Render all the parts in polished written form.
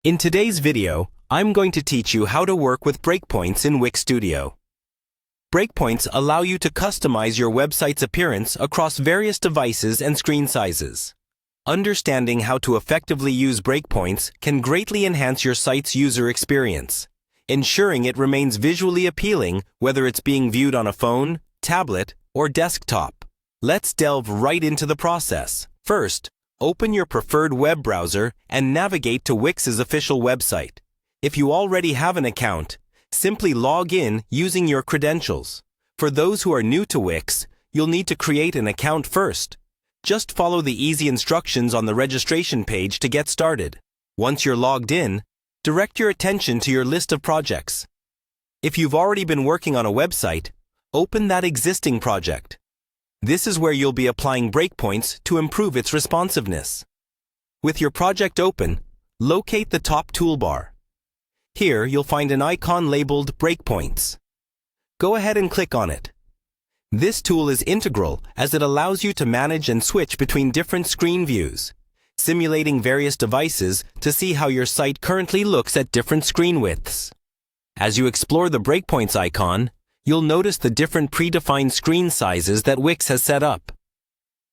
In today's video, I'm going to teach you how to work with breakpoints in Wix Studio. Breakpoints allow you to customize your website's appearance across various devices and screen sizes. Understanding how to effectively use breakpoints can greatly enhance your site's user experience, ensuring it remains visually appealing whether it's being viewed on a phone, tablet, or desktop. Let's delve right into the process. First, open your preferred web browser and navigate to Wix's official website. If you already have an account, simply log in using your credentials. For those who are new to Wix, you'll need to create an account first. Just follow the easy instructions on the registration page to get started. Once you're logged in, direct your attention to your list of projects. If you've already been working on a website, open that existing project. This is where you'll be applying breakpoints to improve its responsiveness. With your project open, locate the top toolbar. Here, you'll find an icon labeled Breakpoints. Go ahead and click on it. This tool is integral as it allows you to manage and switch between different screen views, simulating various devices to see how your site currently looks at different screen widths. As you explore the Breakpoints icon, you'll notice the different predefined screen sizes that Wix has set up.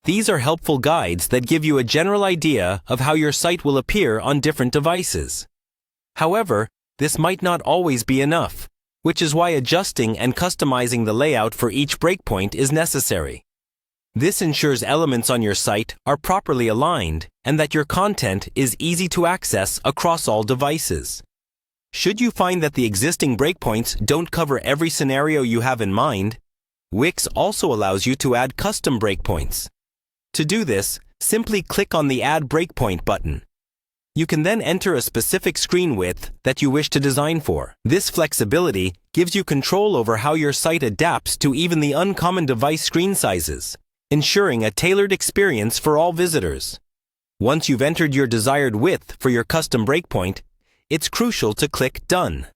These are helpful guides that give you a general idea of how your site will appear on different devices. However, this might not always be enough, which is why adjusting and customizing the layout for each breakpoint is necessary. This ensures elements on your site are properly aligned and that your content is easy to access across all devices. Should you find that the existing breakpoints don't cover every scenario you have in mind, Wix also allows you to add custom breakpoints. To do this, simply click on the Add Breakpoint button. You can then enter a specific screen width that you wish to design for. This flexibility gives you control over how your site adapts to even the uncommon device screen sizes, ensuring a tailored experience for all visitors. Once you've entered your desired width for your custom breakpoint, it's crucial to click Done.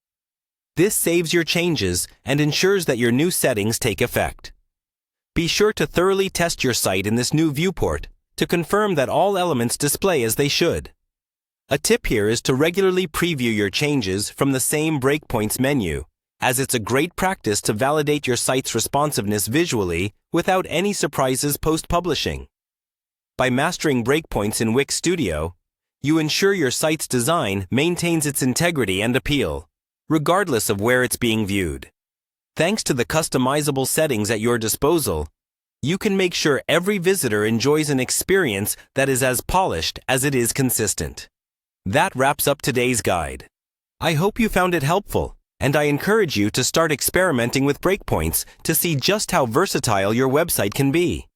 This saves your changes and ensures that your new settings take effect. Be sure to thoroughly test your site in this new viewport to confirm that all elements display as they should. A tip here is to regularly preview your changes from the same Breakpoints menu, as it's a great practice to validate your site's responsiveness visually without any surprises post-publishing. By mastering breakpoints in Wix Studio, you ensure your site's design maintains its integrity and appeal, regardless of where it's being viewed. Thanks to the customizable settings at your disposal, you can make sure every visitor enjoys an experience that is as polished as it is consistent. That wraps up today's guide. I hope you found it helpful, and I encourage you to start experimenting with breakpoints to see just how versatile your website can be.